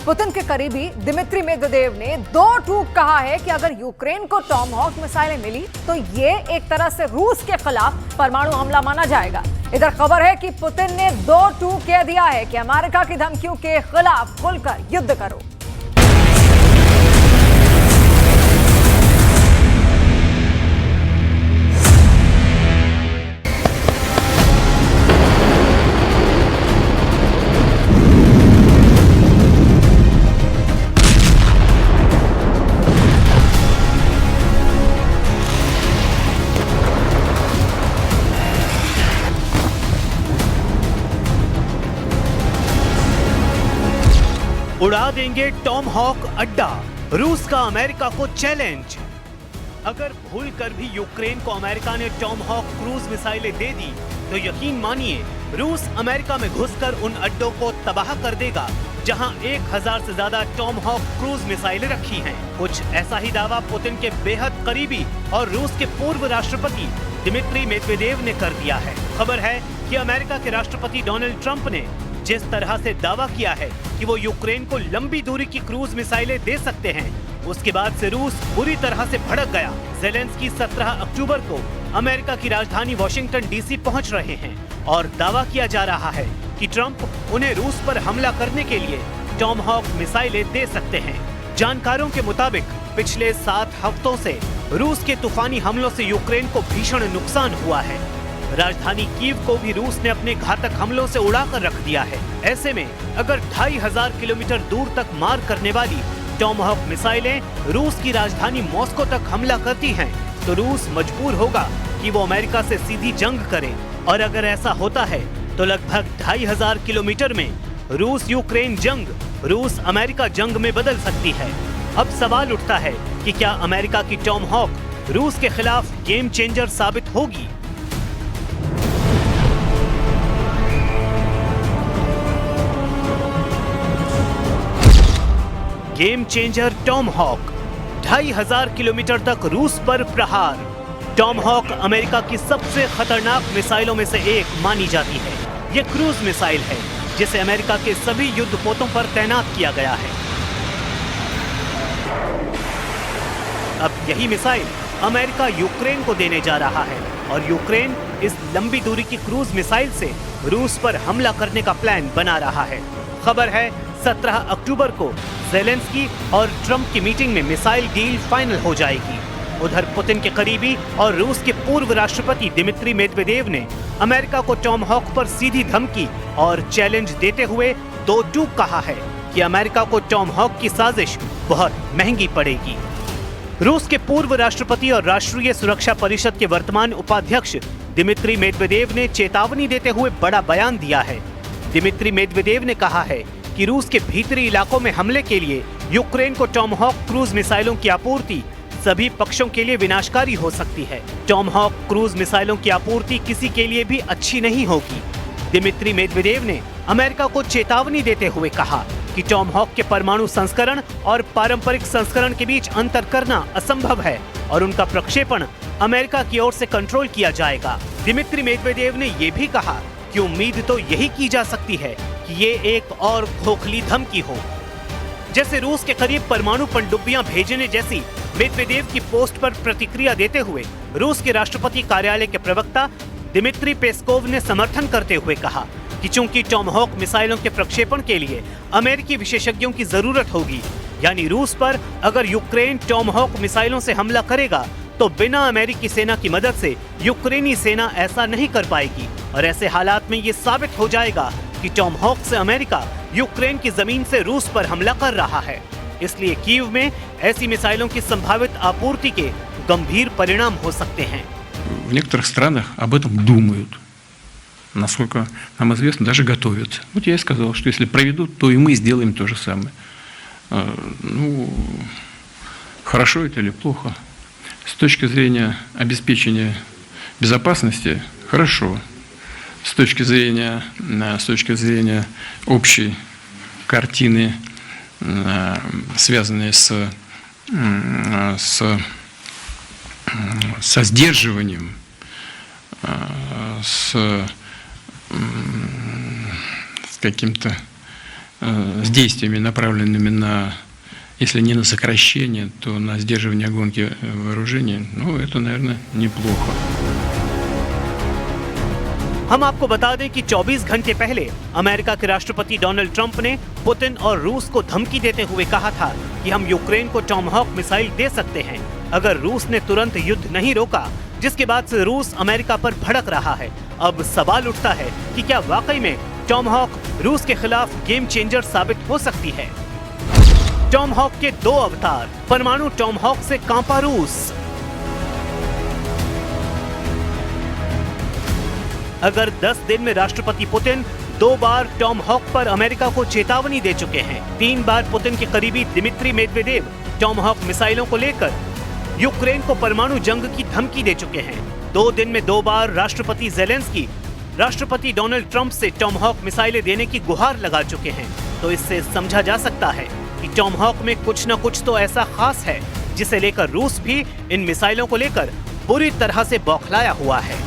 Putin के करीबी Dmitry Medvedev ने दो टूक कहा है कि अगर यूक्रेन को टॉमहॉक मिसाइलें मिली तो ये एक तरह से रूस के खिलाफ परमाणु हमला माना जाएगा। इधर खबर है कि पुतिन ने दो टूक कह दिया है कि अमेरिका की धमकियों के खिलाफ खुलकर युद्ध करो। उड़ा देंगे टॉमहॉक अड्डा, रूस का अमेरिका को चैलेंज। अगर भूल कर भी यूक्रेन को अमेरिका ने टॉमहॉक क्रूज मिसाइलें दे दी तो यकीन मानिए रूस अमेरिका में घुसकर उन अड्डों को तबाह कर देगा जहां 1000 से ज्यादा टॉमहॉक क्रूज मिसाइलें रखी हैं। कुछ ऐसा ही दावा पुतिन के बेहद करीबी और रूस के पूर्व राष्ट्रपति दिमित्री मेदवेदेव ने कर दिया है। खबर है कि अमेरिका के राष्ट्रपति डोनाल्ड ट्रंप ने जिस तरह से दावा किया है कि वो यूक्रेन को लंबी दूरी की क्रूज मिसाइलें दे सकते हैं, उसके बाद से रूस बुरी तरह से भड़क गया। ज़ेलेंस्की 17 अक्टूबर को अमेरिका की राजधानी वॉशिंगटन डीसी पहुंच रहे हैं और दावा किया जा रहा है कि ट्रंप उन्हें रूस पर हमला करने के लिए टॉमहॉक मिसाइलें दे सकते हैं। जानकारों के मुताबिक पिछले 7 हफ्तों से रूस के तूफानी हमलों से यूक्रेन को भीषण नुकसान हुआ है। राजधानी कीव को भी रूस ने अपने घातक हमलों से उड़ाकर रख दिया है। ऐसे में अगर 2500 किलोमीटर दूर तक मार करने वाली टॉमहॉक मिसाइलें रूस की राजधानी मॉस्को तक हमला करती हैं, तो रूस मजबूर होगा कि वो अमेरिका से सीधी जंग करे। और अगर ऐसा होता है तो लगभग 2500 किलोमीटर में रूस यूक्रेन जंग, रूस अमेरिका जंग में बदल सकती है। अब सवाल उठता है कि क्या अमेरिका की टॉमहॉक रूस के खिलाफ गेम चेंजर साबित होगी? गेम चेंजर टॉमहॉक, 2500 किलोमीटर तक रूस पर प्रहार। टॉमहॉक अमेरिका की सबसे खतरनाक मिसाइलों में से एक मानी जाती है। ये क्रूज मिसाइल है जिसे अमेरिका के सभी युद्धपोतों पर तैनात किया गया है। अब यही मिसाइल अमेरिका यूक्रेन को देने जा रहा है और यूक्रेन इस लंबी दूरी की क्रूज मिसाइल से रूस पर हमला करने का प्लान बना रहा है। खबर है 17 अक्टूबर को ज़ेलेंस्की और ट्रंप की मीटिंग में मिसाइल डील फाइनल हो जाएगी। उधर पुतिन के करीबी और रूस के पूर्व राष्ट्रपति दिमित्री मेदवेदेव ने अमेरिका को टॉमहॉक पर सीधी धमकी और चैलेंज देते हुए दो टूक कहा है कि अमेरिका को टॉमहॉक की साजिश बहुत महंगी पड़ेगी। रूस के पूर्व राष्ट्रपति और राष्ट्रीय सुरक्षा परिषद के वर्तमान उपाध्यक्ष दिमित्री मेदवेदेव ने चेतावनी देते हुए बड़ा बयान दिया है। दिमित्री मेदवेदेव ने कहा है कि रूस के भीतरी इलाकों में हमले के लिए यूक्रेन को टॉमहॉक क्रूज मिसाइलों की आपूर्ति सभी पक्षों के लिए विनाशकारी हो सकती है। टॉमहॉक क्रूज मिसाइलों की आपूर्ति किसी के लिए भी अच्छी नहीं होगी। दिमित्री मेदवेदेव ने अमेरिका को चेतावनी देते हुए कहा कि टॉमहॉक के परमाणु संस्करण और पारंपरिक संस्करण के बीच अंतर करना असंभव है और उनका प्रक्षेपण अमेरिका की ओर से कंट्रोल किया जाएगा। दिमित्री मेदवेदेव ने ये भी कहा कि उम्मीद तो यही की जा सकती है कि ये एक और खोखली धमकी हो, जैसे रूस के करीब परमाणु पनडुब्बियां भेजने जैसी। मेदवेदेव की पोस्ट पर प्रतिक्रिया देते हुए रूस के राष्ट्रपति कार्यालय के प्रवक्ता दिमित्री पेस्कोव ने समर्थन करते हुए कहा कि चूंकि टॉमहॉक मिसाइलों के प्रक्षेपण के लिए अमेरिकी विशेषज्ञों की जरूरत होगी, यानी रूस पर अगर यूक्रेन टॉमहॉक मिसाइलों से हमला करेगा तो बिना अमेरिकी सेना की मदद से यूक्रेनी सेना ऐसा नहीं कर पाएगी और ऐसे हालात में ये साबित हो जाएगा कि टॉमहॉक से अमेरिका यूक्रेन की जमीन से रूस पर हमला कर रहा है। इसलिए कीव में ऐसी मिसाइलों की संभावित आपूर्ति के गंभीर परिणाम हो सकते हैं। В некоторых странах об этом думают. Насколько нам известно, даже готовятся. Вот я и сказал, что если проведут, то и мы сделаем то же самое. Ну, хорошо это или плохо? С точки зрения обеспечения безопасности, хорошо. С точки зрения общей картины, связанной со сдерживанием, с каким-то с действиями, направленными на, если не на сокращение, то на сдерживание гонки вооружений, ну, это, наверное, неплохо. हम आपको बता दें कि 24 घंटे पहले अमेरिका के राष्ट्रपति डोनाल्ड ट्रंप ने पुतिन और रूस को धमकी देते हुए कहा था कि हम यूक्रेन को टॉमहॉक मिसाइल दे सकते हैं अगर रूस ने तुरंत युद्ध नहीं रोका, जिसके बाद से रूस अमेरिका पर भड़क रहा है। अब सवाल उठता है कि क्या वाकई में टॉमहॉक रूस के खिलाफ गेम चेंजर साबित हो सकती है। टॉमहॉक के दो अवतार, परमाणु टॉमहॉक से कांपा रूस। अगर 10 दिन में राष्ट्रपति पुतिन 2 बार टॉमहॉक पर अमेरिका को चेतावनी दे चुके हैं, 3 बार पुतिन के करीबी दिमित्री मेदवेदेव टॉमहॉक मिसाइलों को लेकर यूक्रेन को परमाणु जंग की धमकी दे चुके हैं, 2 दिन में 2 बार राष्ट्रपति ज़ेलेंस्की राष्ट्रपति डोनाल्ड ट्रंप से टॉमहॉक मिसाइलें देने की गुहार लगा चुके हैं, तो इससे समझा जा सकता है कि टॉमहॉक में कुछ न कुछ तो ऐसा खास है जिसे लेकर रूस भी इन मिसाइलों को लेकर बुरी तरह से बौखलाया हुआ है।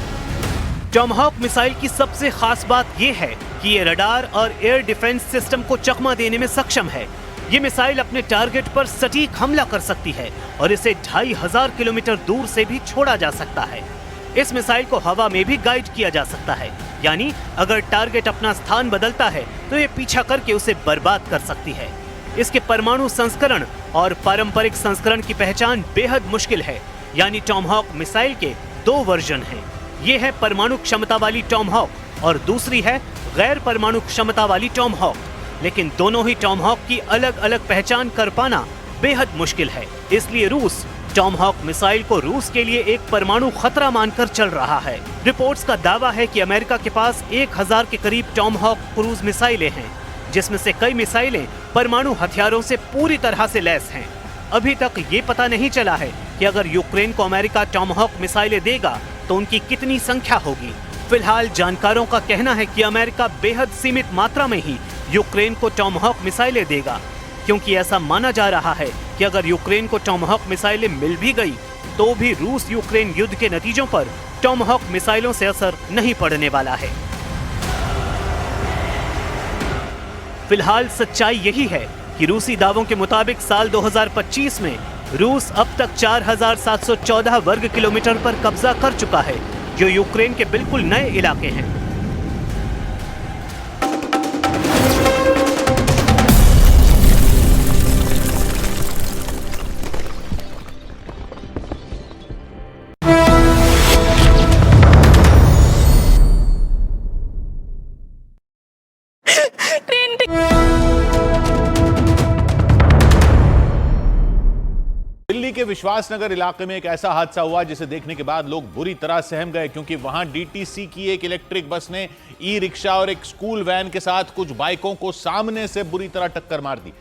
टॉमहॉक मिसाइल की सबसे खास बात यह है कि ये रडार और एयर डिफेंस सिस्टम को चकमा देने में सक्षम है। ये मिसाइल अपने टारगेट पर सटीक हमला कर सकती है और इसे 2500 किलोमीटर दूर से भी छोड़ा जा सकता है। इस मिसाइल को हवा में भी गाइड किया जा सकता है, यानी अगर टारगेट अपना स्थान बदलता है तो ये पीछा करके उसे बर्बाद कर सकती है। इसके परमाणु संस्करण और पारंपरिक संस्करण की पहचान बेहद मुश्किल है, यानी टॉमहॉक मिसाइल के 2 वर्जन हैं। ये है परमाणु क्षमता वाली टॉमहॉक और दूसरी है गैर परमाणु क्षमता वाली टॉमहॉक, लेकिन दोनों ही टॉमहॉक की अलग अलग पहचान कर पाना बेहद मुश्किल है। इसलिए रूस टॉमहॉक मिसाइल को रूस के लिए एक परमाणु खतरा मानकर चल रहा है। रिपोर्ट्स का दावा है कि अमेरिका के पास 1000 के करीब टॉमहॉक क्रूज मिसाइलें हैं, जिसमें से कई मिसाइलें परमाणु हथियारों से पूरी तरह से लैस हैं। अभी तक ये पता नहीं चला है कि अगर यूक्रेन को अमेरिका टॉमहॉक मिसाइलें देगा तो उनकी कितनी संख्या होगी। फिलहाल जानकारों का कहना है कि अमेरिका बेहद सीमित मात्रा में ही यूक्रेन को टॉमहॉक मिसाइलें देगा, क्योंकि ऐसा माना जा रहा है कि अगर यूक्रेन को टॉमहॉक मिसाइलें मिल भी गई तो भी रूस यूक्रेन युद्ध के नतीजों पर टॉमहॉक मिसाइलों से असर नहीं पड़ने वाला है। फिलहाल सच्चाई यही है कि रूसी दावों के मुताबिक साल 2025 में रूस अब तक 4714 वर्ग किलोमीटर पर कब्जा कर चुका है, जो यूक्रेन के बिल्कुल नए इलाके हैं। दिल्ली के विश्वासनगर इलाके में एक ऐसा हादसा हुआ जिसे देखने के बाद लोग बुरी तरह सहम गए, क्योंकि वहां डीटीसी की एक इलेक्ट्रिक बस ने ई रिक्शा और एक स्कूल वैन के साथ कुछ बाइकों को सामने से बुरी तरह टक्कर मार दी।